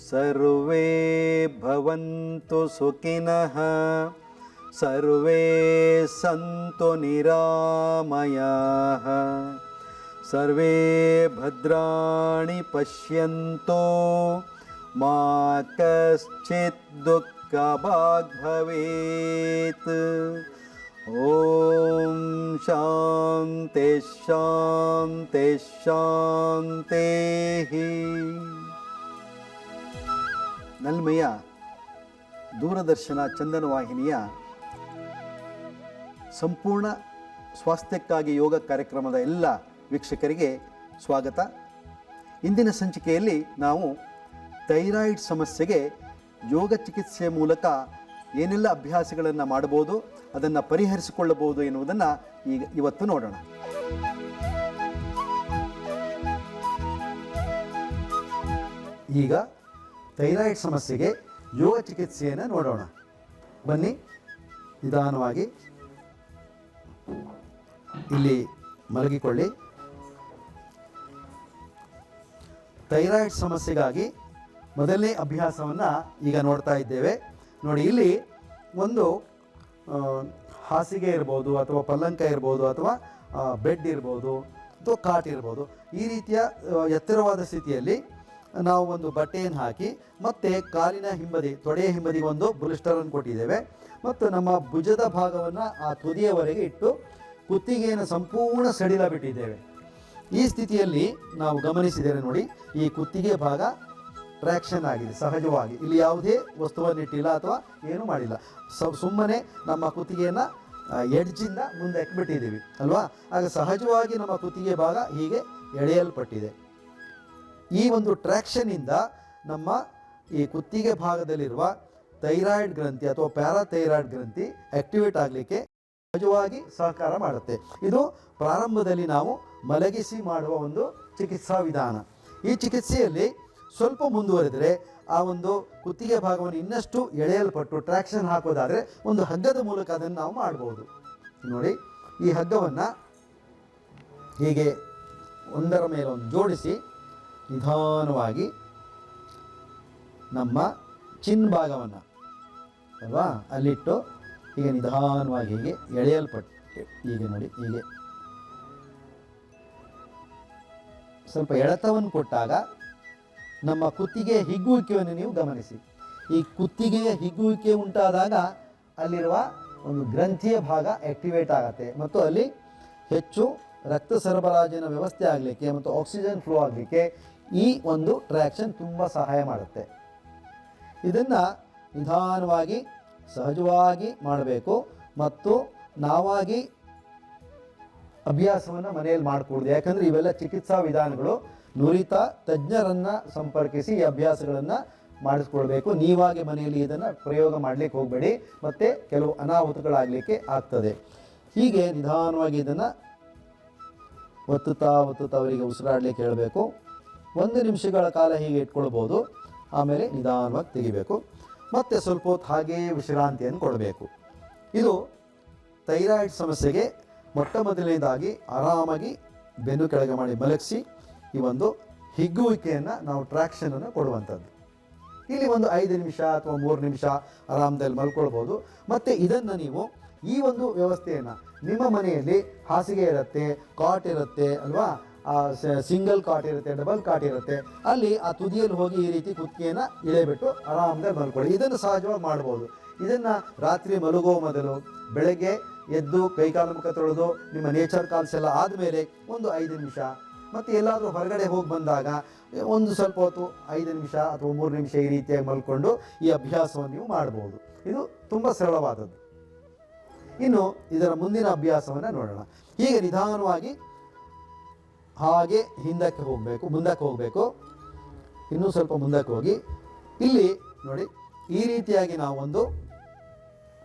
ಸರ್ವೇ ಭವಂತು ಸುಖಿನಃ ಸರ್ವೇ ಸಂತು ನಿರಾಮಯಾಃ ಸರ್ವೇ ಭದ್ರಾಣಿ ಪಶ್ಯಂತು ಮಾ ಕಶ್ಚಿತ್ ದುಃಖಭಾಗ್ ಭವೇತ್. ಓಂ ಶಾಂತಿ ಶಾಂತಿ ಶಾಂತಿ. ನಲ್ಮೆಯ ದೂರದರ್ಶನ ಚಂದನ ವಾಹಿನಿಯ ಸಂಪೂರ್ಣ ಸ್ವಾಸ್ಥ್ಯಕ್ಕಾಗಿ ಯೋಗ ಕಾರ್ಯಕ್ರಮದ ಎಲ್ಲ ವೀಕ್ಷಕರಿಗೆ ಸ್ವಾಗತ. ಇಂದಿನ ಸಂಚಿಕೆಯಲ್ಲಿ ನಾವು ಥೈರಾಯ್ಡ್ ಸಮಸ್ಯೆಗೆ ಯೋಗ ಚಿಕಿತ್ಸೆಯ ಮೂಲಕ ಏನೆಲ್ಲ ಅಭ್ಯಾಸಗಳನ್ನು ಮಾಡಬಹುದು, ಅದನ್ನು ಪರಿಹರಿಸಿಕೊಳ್ಳಬಹುದು ಎನ್ನುವುದನ್ನು ಇವತ್ತು ನೋಡೋಣ. ಈಗ ಥೈರಾಯ್ಡ್ ಸಮಸ್ಯೆಗೆ ಯೋಗ ಚಿಕಿತ್ಸೆಯನ್ನು ನೋಡೋಣ. ಬನ್ನಿ, ನಿಧಾನವಾಗಿ ಇಲ್ಲಿ ಮಲಗಿಕೊಳ್ಳಿ. ಥೈರಾಯ್ಡ್ ಸಮಸ್ಯೆಗಾಗಿ ಮೊದಲನೇ ಅಭ್ಯಾಸವನ್ನು ಈಗ ನೋಡ್ತಾ ಇದ್ದೇವೆ. ನೋಡಿ, ಇಲ್ಲಿ ಒಂದು ಹಾಸಿಗೆ ಇರ್ಬೋದು, ಅಥವಾ ಪಲ್ಲಂಕ ಇರ್ಬೋದು, ಅಥವಾ ಬೆಡ್ ಇರ್ಬೋದು, ಅಥವಾ ಕಾಟ್ ಇರ್ಬೋದು. ಈ ರೀತಿಯ ಎತ್ತರವಾದ ಸ್ಥಿತಿಯಲ್ಲಿ ನಾವು ಒಂದು ಬಟ್ಟೆಯನ್ನು ಹಾಕಿ, ಮತ್ತು ಕಾಲಿನ ಹಿಂಬದಿ, ತೊಡೆಯ ಹಿಂಬದಿಗೆ ಒಂದು ಬುಲಿಸ್ಟರನ್ನು ಕೊಟ್ಟಿದ್ದೇವೆ, ಮತ್ತು ನಮ್ಮ ಭುಜದ ಭಾಗವನ್ನು ಆ ತುದಿಯವರೆಗೆ ಇಟ್ಟು ಕುತ್ತಿಗೆಯನ್ನು ಸಂಪೂರ್ಣ ಸಡಿಲ ಬಿಟ್ಟಿದ್ದೇವೆ. ಈ ಸ್ಥಿತಿಯಲ್ಲಿ ನಾವು ಗಮನಿಸಿದರೆ ನೋಡಿ, ಈ ಕುತ್ತಿಗೆ ಭಾಗ ಟ್ರ್ಯಾಕ್ಷನ್ ಆಗಿದೆ ಸಹಜವಾಗಿ. ಇಲ್ಲಿ ಯಾವುದೇ ವಸ್ತುವನ್ನಿಟ್ಟಿಲ್ಲ ಅಥವಾ ಏನೂ ಮಾಡಿಲ್ಲ. ಸುಮ್ಮನೆ ನಮ್ಮ ಕುತ್ತಿಗೆಯನ್ನು ಎಡ್ಜಿಂದ ಮುಂದೆ ಬಿಟ್ಟಿದ್ದೀವಿ ಅಲ್ವಾ. ಆಗ ಸಹಜವಾಗಿ ನಮ್ಮ ಕುತ್ತಿಗೆ ಭಾಗ ಹೀಗೆ ಎಳೆಯಲ್ಪಟ್ಟಿದೆ. ಈ ಒಂದು ಟ್ರ್ಯಾಕ್ಷನ್ನಿಂದ ನಮ್ಮ ಈ ಕುತ್ತಿಗೆ ಭಾಗದಲ್ಲಿರುವ ಥೈರಾಯ್ಡ್ ಗ್ರಂಥಿ ಅಥವಾ ಪ್ಯಾರಾಥೈರಾಯ್ಡ್ ಗ್ರಂಥಿ ಆಕ್ಟಿವೇಟ್ ಆಗಲಿಕ್ಕೆ ಸಹಜವಾಗಿ ಸಹಕಾರ ಮಾಡುತ್ತೆ. ಇದು ಪ್ರಾರಂಭದಲ್ಲಿ ನಾವು ಮಲಗಿಸಿ ಮಾಡುವ ಒಂದು ಚಿಕಿತ್ಸಾ ವಿಧಾನ. ಈ ಚಿಕಿತ್ಸೆಯಲ್ಲಿ ಸ್ವಲ್ಪ ಮುಂದುವರೆದರೆ ಆ ಒಂದು ಕುತ್ತಿಗೆ ಭಾಗವನ್ನು ಇನ್ನಷ್ಟು ಎಳೆಯಲ್ಪಟ್ಟು ಟ್ರ್ಯಾಕ್ಷನ್ ಹಾಕೋದಾದರೆ ಒಂದು ಹಗ್ಗದ ಮೂಲಕ ಅದನ್ನು ನಾವು ಮಾಡ್ಬೋದು. ನೋಡಿ, ಈ ಹಗ್ಗವನ್ನು ಹೀಗೆ ಒಂದರ ಮೇಲೆ ಒಂದು ಜೋಡಿಸಿ ನಿಧಾನವಾಗಿ ನಮ್ಮ ಚಿನ್ ಭಾಗವನ್ನು ಅಲ್ವಾ ಅಲ್ಲಿಟ್ಟು ಹೀಗೆ ನಿಧಾನವಾಗಿ ಹೀಗೆ ಎಳೆಯಲ್ಪಟ್ಟು ಹೀಗೆ ನೋಡಿ, ಹೀಗೆ ಸ್ವಲ್ಪ ಎಳೆತವನ್ನು ಕೊಟ್ಟಾಗ ನಮ್ಮ ಕುತ್ತಿಗೆ ಹಿಗ್ಗುವಿಕೆಯನ್ನು ನೀವು ಗಮನಿಸಿ. ಈ ಕುತ್ತಿಗೆಯ ಹಿಗ್ಗುವಿಕೆ ಉಂಟಾದಾಗ ಅಲ್ಲಿರುವ ಒಂದು ಗ್ರಂಥಿಯ ಭಾಗ ಆಕ್ಟಿವೇಟ್ ಆಗುತ್ತೆ, ಮತ್ತು ಅಲ್ಲಿ ಹೆಚ್ಚು ರಕ್ತ ಸರಬರಾಜಿನ ವ್ಯವಸ್ಥೆ ಆಗಲಿಕ್ಕೆ ಮತ್ತು ಆಕ್ಸಿಜನ್ ಫ್ಲೋ ಆಗಲಿಕ್ಕೆ ಈ ಒಂದು ಟ್ರ್ಯಾಕ್ಷನ್ ತುಂಬ ಸಹಾಯ ಮಾಡುತ್ತೆ. ಇದನ್ನು ನಿಧಾನವಾಗಿ ಸಹಜವಾಗಿ ಮಾಡಬೇಕು, ಮತ್ತು ನಾವಾಗಿ ಅಭ್ಯಾಸವನ್ನು ಮನೆಯಲ್ಲಿ ಮಾಡಿಕೊಡ್ದು. ಯಾಕಂದರೆ ಇವೆಲ್ಲ ಚಿಕಿತ್ಸಾ ವಿಧಾನಗಳು. ನುರಿತ ತಜ್ಞರನ್ನು ಸಂಪರ್ಕಿಸಿ ಈ ಅಭ್ಯಾಸಗಳನ್ನು ಮಾಡಿಸ್ಕೊಳ್ಬೇಕು. ನೀವಾಗಿ ಮನೆಯಲ್ಲಿ ಇದನ್ನು ಪ್ರಯೋಗ ಮಾಡಲಿಕ್ಕೆ ಹೋಗಬೇಡಿ, ಮತ್ತು ಕೆಲವು ಅನಾಹುತಗಳಾಗಲಿಕ್ಕೆ ಆಗ್ತದೆ. ಹೀಗೆ ನಿಧಾನವಾಗಿ ಇದನ್ನು ಒತ್ತುತ್ತಾ ಅವರಿಗೆ ಉಸಿರಾಡಲಿಕ್ಕೆ ಹೇಳಬೇಕು. 1 ನಿಮಿಷಗಳ ಕಾಲ ಹೀಗೆ ಇಟ್ಕೊಳ್ಬೋದು, ಆಮೇಲೆ ನಿಧಾನವಾಗಿ ತೆಗಿಬೇಕು, ಮತ್ತು ಸ್ವಲ್ಪ ಹೊತ್ತು ಹಾಗೆಯೇ ವಿಶ್ರಾಂತಿಯನ್ನು ಕೊಡಬೇಕು. ಇದು ಥೈರಾಯ್ಡ್ ಸಮಸ್ಯೆಗೆ ಮೊಟ್ಟ ಮೊದಲನೇದಾಗಿ ಆರಾಮಾಗಿ ಬೆನ್ನು ಕೆಳಗೆ ಮಾಡಿ ಮಲಗಿಸಿ ಈ ಒಂದು ಹಿಗ್ಗುವಿಕೆಯನ್ನು ನಾವು ಟ್ರ್ಯಾಕ್ಷನನ್ನು ಕೊಡುವಂಥದ್ದು. ಇಲ್ಲಿ ಒಂದು 5 ನಿಮಿಷ ಅಥವಾ 3 ನಿಮಿಷ ಆರಾಮದಲ್ಲಿ ಮಲ್ಕೊಳ್ಬೋದು. ಮತ್ತು ಇದನ್ನು ನೀವು ಈ ಒಂದು ವ್ಯವಸ್ಥೆಯನ್ನು ನಿಮ್ಮ ಮನೆಯಲ್ಲಿ ಹಾಸಿಗೆ ಇರುತ್ತೆ, ಕಾಟ್ ಇರುತ್ತೆ ಅಲ್ವಾ, ಸಿಂಗಲ್ ಕಾಟ್ ಇರುತ್ತೆ, ಡಬಲ್ ಕಾಟ್ ಇರುತ್ತೆ, ಅಲ್ಲಿ ಆ ತುದಿಯಲ್ಲಿ ಹೋಗಿ ಈ ರೀತಿ ಕುತ್ತಿಗೆಯನ್ನು ಇಳೆಬಿಟ್ಟು ಆರಾಮದಲ್ಲಿ ಮಲ್ಕೊಳ್ಳಿ. ಇದನ್ನು ಸಹಜವಾಗಿ ಮಾಡ್ಬೋದು. ಇದನ್ನು ರಾತ್ರಿ ಮಲಗುವ ಮೊದಲು, ಬೆಳಗ್ಗೆ ಎದ್ದು ಕೈಕಾಲು ಮುಖ ತೊಳೆದು ನಿಮ್ಮ ನೇಚರ್ ಕಾಲ್ಸ್ ಎಲ್ಲ ಆದಮೇಲೆ ಒಂದು 5 ನಿಮಿಷ, ಮತ್ತು ಎಲ್ಲಾದರೂ ಹೊರಗಡೆ ಹೋಗಿ ಬಂದಾಗ ಒಂದು ಸ್ವಲ್ಪ ಹೊತ್ತು 5 ನಿಮಿಷ ಅಥವಾ 3 ನಿಮಿಷ ಈ ರೀತಿಯಾಗಿ ಮಲ್ಕೊಂಡು ಈ ಅಭ್ಯಾಸವನ್ನು ನೀವು ಮಾಡ್ಬೋದು. ಇದು ತುಂಬ ಸರಳವಾದದ್ದು. ಇನ್ನು ಇದರ ಮುಂದಿನ ಅಭ್ಯಾಸವನ್ನು ನೋಡೋಣ. ಹೀಗೆ ನಿಧಾನವಾಗಿ ಹಾಗೆ ಮುಂದಕ್ಕೆ ಹೋಗಬೇಕು. ಇನ್ನೂ ಸ್ವಲ್ಪ ಮುಂದಕ್ಕೆ ಹೋಗಿ ಇಲ್ಲಿ ನೋಡಿ, ಈ ರೀತಿಯಾಗಿ ನಾವೊಂದು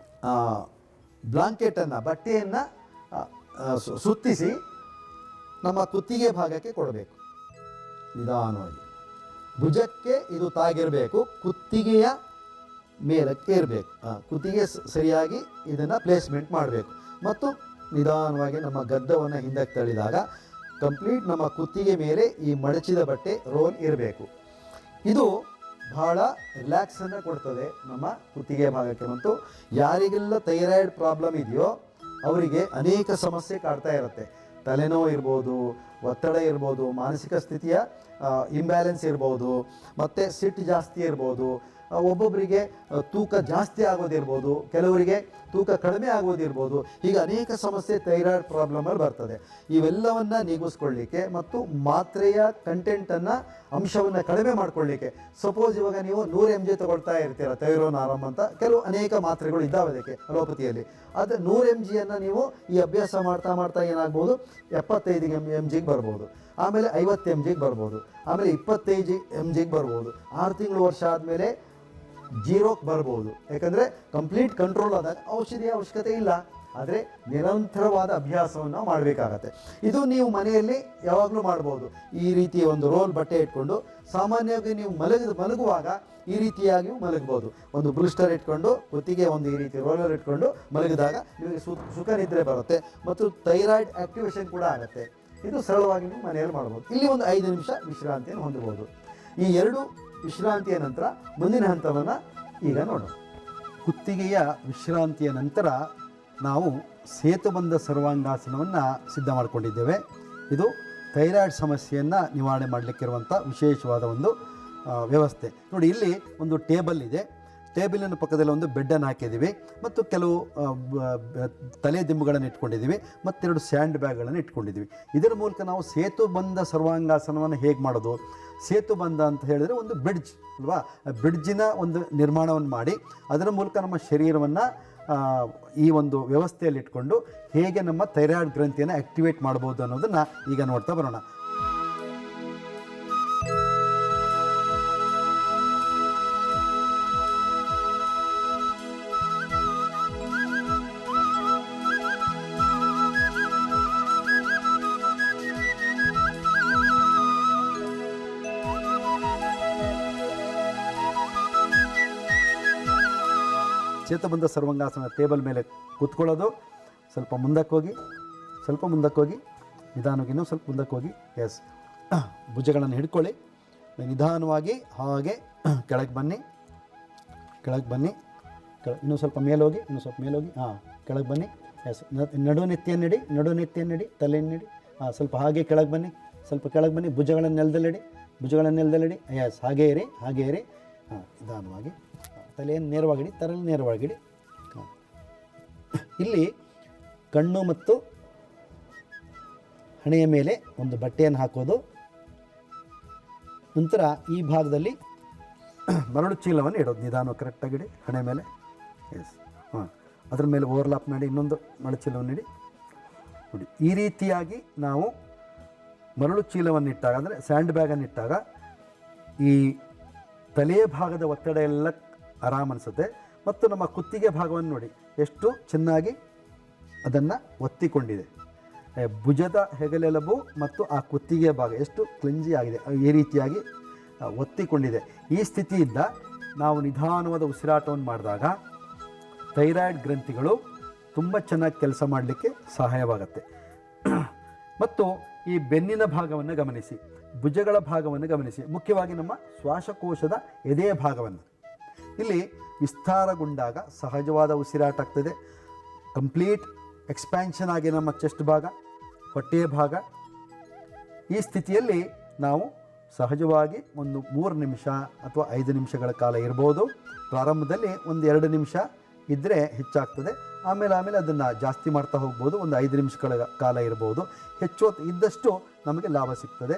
ಬ್ಲಾಂಕೆಟನ್ನು, ಬಟ್ಟೆಯನ್ನು ಸುತ್ತಿಸಿ ನಮ್ಮ ಕುತ್ತಿಗೆ ಭಾಗಕ್ಕೆ ಕೊಡಬೇಕು. ನಿಧಾನವಾಗಿ ಭುಜಕ್ಕೆ ಇದು ತಾಗಿರಬೇಕು, ಕುತ್ತಿಗೆಯ ಮೇಲಕ್ಕೆ ಇರಬೇಕು. ಕುತ್ತಿಗೆ ಸರಿಯಾಗಿ ಇದನ್ನು ಪ್ಲೇಸ್ಮೆಂಟ್ ಮಾಡಬೇಕು. ಮತ್ತು ನಿಧಾನವಾಗಿ ನಮ್ಮ ಗದ್ದವನ್ನು ಹಿಂದಕ್ಕೆ ತಳ್ಳಿದಾಗ ಕಂಪ್ಲೀಟ್ ನಮ್ಮ ಕುತ್ತಿಗೆ ಮೇಲೆ ಈ ಮಡಚಿದ ಬಟ್ಟೆ ರೋಲ್ ಇರಬೇಕು. ಇದು ಬಹಳ ರಿಲ್ಯಾಕ್ಸನ್ನು ಕೊಡ್ತದೆ ನಮ್ಮ ಕುತ್ತಿಗೆ ಭಾಗಕ್ಕೆ. ಮತ್ತು ಯಾರಿಗೆಲ್ಲ ಥೈರಾಯ್ಡ್ ಪ್ರಾಬ್ಲಮ್ ಇದೆಯೋ ಅವರಿಗೆ ಅನೇಕ ಸಮಸ್ಯೆ ಕಾಡ್ತಾ ಇರುತ್ತೆ. ತಲೆನೋವು ಇರ್ಬೋದು, ಒತ್ತಡ ಇರ್ಬೋದು, ಮಾನಸಿಕ ಸ್ಥಿತಿಯ ಇಂಬ್ಯಾಲೆನ್ಸ್ ಇರ್ಬೋದು, ಮತ್ತು ಸಿಟ್ಟು ಜಾಸ್ತಿ ಇರ್ಬೋದು, ಒಬ್ಬೊಬ್ಬರಿಗೆ ತೂಕ ಜಾಸ್ತಿ ಆಗೋದಿರ್ಬೋದು, ಕೆಲವರಿಗೆ ತೂಕ ಕಡಿಮೆ ಆಗೋದಿರ್ಬೋದು. ಹೀಗೆ ಅನೇಕ ಸಮಸ್ಯೆ ಥೈರಾಯ್ಡ್ ಪ್ರಾಬ್ಲಮಲ್ಲಿ ಬರ್ತದೆ. ಇವೆಲ್ಲವನ್ನು ನೀಗಿಸ್ಕೊಳ್ಳಿಕ್ಕೆ ಮತ್ತು ಮಾತ್ರೆಯ ಕಂಟೆಂಟನ್ನು, ಅಂಶವನ್ನು ಕಡಿಮೆ ಮಾಡ್ಕೊಳ್ಳಿಕ್ಕೆ, ಸಪೋಸ್ ಇವಾಗ ನೀವು 100 mg ತಗೊಳ್ತಾ ಇರ್ತೀರ, ಥೈರೋನಾರಮ್ ಅಂತ ಕೆಲವು ಅನೇಕ ಮಾತ್ರೆಗಳು ಇದ್ದಾವೆ ಅದಕ್ಕೆ ಅಲೋಪತಿಯಲ್ಲಿ. ಅದು 100 mgಯನ್ನು ನೀವು ಈ ಅಭ್ಯಾಸ ಮಾಡ್ತಾ ಮಾಡ್ತಾ ಏನಾಗ್ಬೋದು, 75 mgಗೆ ಬರ್ಬೋದು, ಆಮೇಲೆ 50 mgಗೆ ಬರ್ಬೋದು, ಆಮೇಲೆ 25 mgಗೆ ಬರ್ಬೋದು. 6 ತಿಂಗಳು ವರ್ಷ ಆದಮೇಲೆ 0ಕ್ಕೆ ಬರ್ಬೋದು. ಯಾಕಂದರೆ ಕಂಪ್ಲೀಟ್ ಕಂಟ್ರೋಲ್ ಆದಾಗ ಔಷಧಿಯ ಅವಶ್ಯಕತೆ ಇಲ್ಲ. ಆದರೆ ನಿರಂತರವಾದ ಅಭ್ಯಾಸವನ್ನು ಮಾಡಬೇಕಾಗತ್ತೆ. ಇದು ನೀವು ಮನೆಯಲ್ಲಿ ಯಾವಾಗಲೂ ಮಾಡ್ಬೋದು. ಈ ರೀತಿಯ ಒಂದು ರೋಲ್ ಬಟ್ಟೆ ಇಟ್ಕೊಂಡು ಸಾಮಾನ್ಯವಾಗಿ ನೀವು ಮಲಗುವಾಗ ಈ ರೀತಿಯಾಗಿಯೂ ಮಲಗ್ಬೋದು. ಒಂದು ಬ್ರೂಸ್ಟರ್ ಇಟ್ಕೊಂಡು ಕುತ್ತಿಗೆ ಒಂದು ಈ ರೀತಿ ರೋಲರ್ ಇಟ್ಕೊಂಡು ಮಲಗಿದಾಗ ನಿಮಗೆ ಸುಖ ನಿದ್ರೆ ಬರುತ್ತೆ ಮತ್ತು ಥೈರಾಯ್ಡ್ ಆಕ್ಟಿವೇಶನ್ ಕೂಡ ಆಗುತ್ತೆ. ಇದು ಸರಳವಾಗಿ ನೀವು ಮನೆಯಲ್ಲಿ ಮಾಡ್ಬೋದು. ಇಲ್ಲಿ ಒಂದು 5 ನಿಮಿಷ ವಿಶ್ರಾಂತಿಯನ್ನು ಹೊಂದಬಹುದು. ಈ 2 ವಿಶ್ರಾಂತಿಯ ನಂತರ ಮುಂದಿನ ಹಂತವನ್ನು ಈಗ ನೋಡೋಣ. ಕುತ್ತಿಗೆಯ ವಿಶ್ರಾಂತಿಯ ನಂತರ ನಾವು ಸೇತುಬಂಧ ಸರ್ವಾಂಗಾಸನವನ್ನು ಸಿದ್ಧ ಮಾಡಿಕೊಂಡಿದ್ದೇವೆ. ಇದು ಥೈರಾಯ್ಡ್ ಸಮಸ್ಯೆಯನ್ನು ನಿವಾರಣೆ ಮಾಡಲಿಕ್ಕಿರುವಂಥ ವಿಶೇಷವಾದ ಒಂದು ವ್ಯವಸ್ಥೆ. ನೋಡಿ, ಇಲ್ಲಿ ಒಂದು ಟೇಬಲ್ ಇದೆ. ಟೇಬಲಿನ ಪಕ್ಕದಲ್ಲಿ ಒಂದು ಬೆಡ್ಡನ್ನು ಹಾಕಿದ್ದೀವಿ ಮತ್ತು ಕೆಲವು ತಲೆ ದಿಂಬುಗಳನ್ನು ಇಟ್ಕೊಂಡಿದ್ದೀವಿ ಮತ್ತು 2 ಸ್ಯಾಂಡ್ ಬ್ಯಾಗ್ಗಳನ್ನು ಇಟ್ಕೊಂಡಿದ್ದೀವಿ. ಇದರ ಮೂಲಕ ನಾವು ಸೇತುಬಂಧ ಸರ್ವಾಂಗಾಸನವನ್ನು ಹೇಗೆ ಮಾಡೋದು? ಸೇತುಬಂಧ ಅಂತ ಹೇಳಿದರೆ ಒಂದು ಬ್ರಿಡ್ಜ್ ಅಲ್ವಾ? ಬ್ರಿಡ್ಜಿನ ಒಂದು ನಿರ್ಮಾಣವನ್ನು ಮಾಡಿ ಅದರ ಮೂಲಕ ನಮ್ಮ ಶರೀರವನ್ನು ಈ ಒಂದು ವ್ಯವಸ್ಥೆಯಲ್ಲಿ ಇಟ್ಕೊಂಡು ಹೇಗೆ ನಮ್ಮ ಥೈರಾಯ್ಡ್ ಗ್ರಂಥಿಯನ್ನು ಆ್ಯಕ್ಟಿವೇಟ್ ಮಾಡ್ಬೋದು ಅನ್ನೋದನ್ನು ಈಗ ನೋಡ್ತಾ ಬರೋಣ. ಸೇತುಬಂಧ ಸರ್ವಾಂಗಾಸನ ಟೇಬಲ್ ಮೇಲೆ ಕೂತ್ಕೊಳ್ಳೋದು. ಸ್ವಲ್ಪ ಮುಂದಕ್ಕೆ ಹೋಗಿ ನಿಧಾನವಾಗಿ, ಇನ್ನೂ ಸ್ವಲ್ಪ ಮುಂದಕ್ಕೆ ಹೋಗಿ. ಎಸ್, ಭುಜಗಳನ್ನು ಹಿಡ್ಕೊಳ್ಳಿ. ನಿಧಾನವಾಗಿ ಹಾಗೆ ಕೆಳಗೆ ಬನ್ನಿ. ಇನ್ನೂ ಸ್ವಲ್ಪ ಮೇಲೋಗಿ. ಹಾಂ, ಕೆಳಗೆ ಬನ್ನಿ. ಎಸ್, ನಡು ನೆತ್ತಿಯನ್ನಿಡಿ, ತಲೆಯನ್ನಿಡಿ. ಹಾಂ, ಸ್ವಲ್ಪ ಹಾಗೆ ಕೆಳಗೆ ಬನ್ನಿ. ಭುಜಗಳನ್ನು ನೆಲದಲ್ಲಿಡಿ. ಎಸ್, ಹಾಗೇ ಇರಿ. ಹಾಂ, ನಿಧಾನವಾಗಿ ತಲೆಯನ್ನು ನೇರವಾಗಿಡಿ. ಇಲ್ಲಿ ಕಣ್ಣು ಮತ್ತು ಹಣೆಯ ಮೇಲೆ ಒಂದು ಬಟ್ಟೆಯನ್ನು ಹಾಕೋದು. ನಂತರ ಈ ಭಾಗದಲ್ಲಿ ಮರಳು ಚೀಲವನ್ನು ಇಡೋದು. ನಿಧಾನ ಕರೆಕ್ಟಾಗಿಡಿ ಹಣೆ ಮೇಲೆ. ಎಸ್, ಹಾಂ, ಅದ್ರ ಮೇಲೆ ಓವರ್ಲಾಪ್ ಮಾಡಿ ಇನ್ನೊಂದು ಮರಳು ಚೀಲವನ್ನು ಇಡಿ. ನೋಡಿ, ಈ ರೀತಿಯಾಗಿ ನಾವು ಮರಳು ಚೀಲವನ್ನು ಇಟ್ಟಾಗ, ಅಂದರೆ ಸ್ಯಾಂಡ್ ಬ್ಯಾಗನ್ನು ಇಟ್ಟಾಗ, ಈ ತಲೆಯ ಭಾಗದ ಒತ್ತಡ ಎಲ್ಲ ಆರಾಮ ಅನಿಸುತ್ತೆ. ಮತ್ತು ನಮ್ಮ ಕುತ್ತಿಗೆ ಭಾಗವನ್ನು ನೋಡಿ ಎಷ್ಟು ಚೆನ್ನಾಗಿ ಅದನ್ನು ಒತ್ತಿಕೊಂಡಿದೆ. ಭುಜದ ಹೆಗಲೆಲುಬು ಮತ್ತು ಆ ಕುತ್ತಿಗೆ ಭಾಗ ಎಷ್ಟು ಕ್ಲೆಂಜಿ ಆಗಿದೆ, ಈ ರೀತಿಯಾಗಿ ಒತ್ತಿಕೊಂಡಿದೆ. ಈ ಸ್ಥಿತಿಯಿಂದ ನಾವು ನಿಧಾನವಾದ ಉಸಿರಾಟವನ್ನು ಮಾಡಿದಾಗ ಥೈರಾಯ್ಡ್ ಗ್ರಂಥಿಗಳು ತುಂಬ ಚೆನ್ನಾಗಿ ಕೆಲಸ ಮಾಡಲಿಕ್ಕೆ ಸಹಾಯವಾಗುತ್ತೆ. ಮತ್ತು ಈ ಬೆನ್ನಿನ ಭಾಗವನ್ನು ಗಮನಿಸಿ, ಭುಜಗಳ ಭಾಗವನ್ನು ಗಮನಿಸಿ, ಮುಖ್ಯವಾಗಿ ನಮ್ಮ ಶ್ವಾಸಕೋಶದ ಎದೆಯ ಭಾಗವನ್ನು. ಇಲ್ಲಿ ವಿಸ್ತಾರಗೊಂಡಾಗ ಸಹಜವಾದ ಉಸಿರಾಟ ಆಗ್ತದೆ. ಕಂಪ್ಲೀಟ್ ಎಕ್ಸ್ಪ್ಯಾನ್ಷನ್ ಆಗಿ ನಮ್ಮ ಚೆಸ್ಟ್ ಭಾಗ, ಹೊಟ್ಟೆಯ ಭಾಗ. ಈ ಸ್ಥಿತಿಯಲ್ಲಿ ನಾವು ಸಹಜವಾಗಿ ಒಂದು 3 ನಿಮಿಷ ಅಥವಾ 5 ನಿಮಿಷಗಳ ಕಾಲ ಇರ್ಬೋದು. ಪ್ರಾರಂಭದಲ್ಲಿ ಒಂದು 2 ನಿಮಿಷ ಇದ್ದರೆ ಹೆಚ್ಚಾಗ್ತದೆ. ಆಮೇಲೆ ಅದನ್ನು ಜಾಸ್ತಿ ಮಾಡ್ತಾ ಹೋಗ್ಬೋದು. ಒಂದು 5 ನಿಮಿಷಗಳ ಕಾಲ ಇರ್ಬೋದು. ಹೆಚ್ಚು ಇದ್ದಷ್ಟು ನಮಗೆ ಲಾಭ ಸಿಗ್ತದೆ.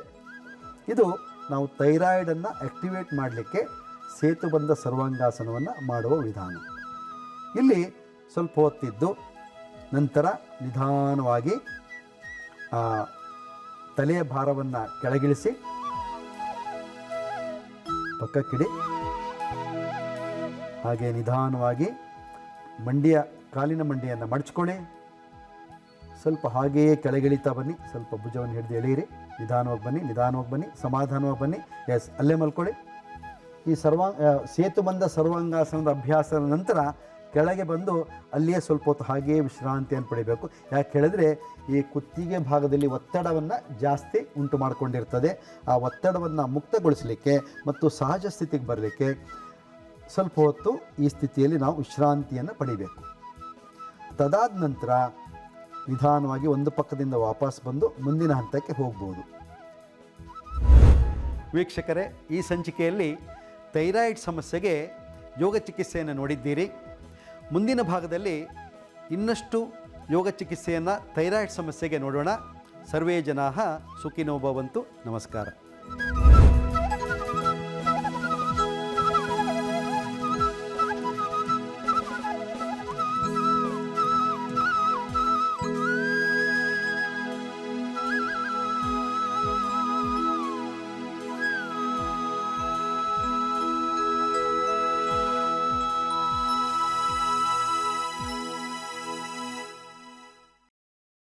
ಇದು ನಾವು ಥೈರಾಯ್ಡನ್ನು ಆ್ಯಕ್ಟಿವೇಟ್ ಮಾಡಲಿಕ್ಕೆ ಸೇತುಬಂಧ ಸರ್ವಾಂಗಾಸನವನ್ನು ಮಾಡುವ ವಿಧಾನ. ಇಲ್ಲಿ ಸ್ವಲ್ಪ ಹೊತ್ತಿದ್ದು ನಂತರ ನಿಧಾನವಾಗಿ ತಲೆಯ ಭಾರವನ್ನು ಕೆಳಗಿಳಿಸಿ ಪಕ್ಕಕ್ಕಿಡಿ. ಹಾಗೆ ನಿಧಾನವಾಗಿ ಕಾಲಿನ ಮಂಡಿಯನ್ನು ಮಡಚ್ಕೊಳ್ಳಿ. ಸ್ವಲ್ಪ ಹಾಗೆಯೇ ಕೆಳಗಿಳಿತಾ ಬನ್ನಿ. ಸ್ವಲ್ಪ ಭುಜವನ್ನು ಹಿಡಿದು ಎಳೆಯಿರಿ. ನಿಧಾನವಾಗಿ ಬನ್ನಿ, ಸಮಾಧಾನವಾಗಿ ಬನ್ನಿ. ಎಸ್, ಅಲ್ಲೇ ಮಲ್ಕೊಳ್ಳಿ. ಈ ಸೇತುಬಂಧ ಸರ್ವಾಂಗಾಸನದ ಅಭ್ಯಾಸದ ನಂತರ ಕೆಳಗೆ ಬಂದು ಅಲ್ಲಿಯೇ ಸ್ವಲ್ಪ ಹೊತ್ತು ಹಾಗೆಯೇ ವಿಶ್ರಾಂತಿಯನ್ನು ಪಡಿಬೇಕು. ಯಾಕೆ ಹೇಳಿದ್ರೆ ಈ ಕುತ್ತಿಗೆ ಭಾಗದಲ್ಲಿ ಒತ್ತಡವನ್ನು ಜಾಸ್ತಿ ಉಂಟು ಮಾಡಿಕೊಂಡಿರ್ತದೆ. ಆ ಒತ್ತಡವನ್ನು ಮುಕ್ತಗೊಳಿಸಲಿಕ್ಕೆ ಮತ್ತು ಸಹಜ ಸ್ಥಿತಿಗೆ ಬರಲಿಕ್ಕೆ ಸ್ವಲ್ಪ ಹೊತ್ತು ಈ ಸ್ಥಿತಿಯಲ್ಲಿ ನಾವು ವಿಶ್ರಾಂತಿಯನ್ನು ಪಡಿಬೇಕು. ತದಾದ ನಂತರ ನಿಧಾನವಾಗಿ ಒಂದು ಪಕ್ಕದಿಂದ ವಾಪಸ್ ಬಂದು ಮುಂದಿನ ಹಂತಕ್ಕೆ ಹೋಗ್ಬೋದು. ವೀಕ್ಷಕರೇ, ಈ ಸಂಚಿಕೆಯಲ್ಲಿ ಥೈರಾಯ್ಡ್ ಸಮಸ್ಯೆಗೆ ಯೋಗ ಚಿಕಿತ್ಸೆಯನ್ನು ನೋಡಿದ್ದೀರಿ. ಮುಂದಿನ ಭಾಗದಲ್ಲಿ ಇನ್ನಷ್ಟು ಯೋಗ ಚಿಕಿತ್ಸೆಯನ್ನು ಥೈರಾಯ್ಡ್ ಸಮಸ್ಯೆಗೆ ನೋಡೋಣ. ಸರ್ವೇ ಜನಾಃ ಸುಖಿನೋ ಭವಂತು. ನಮಸ್ಕಾರ.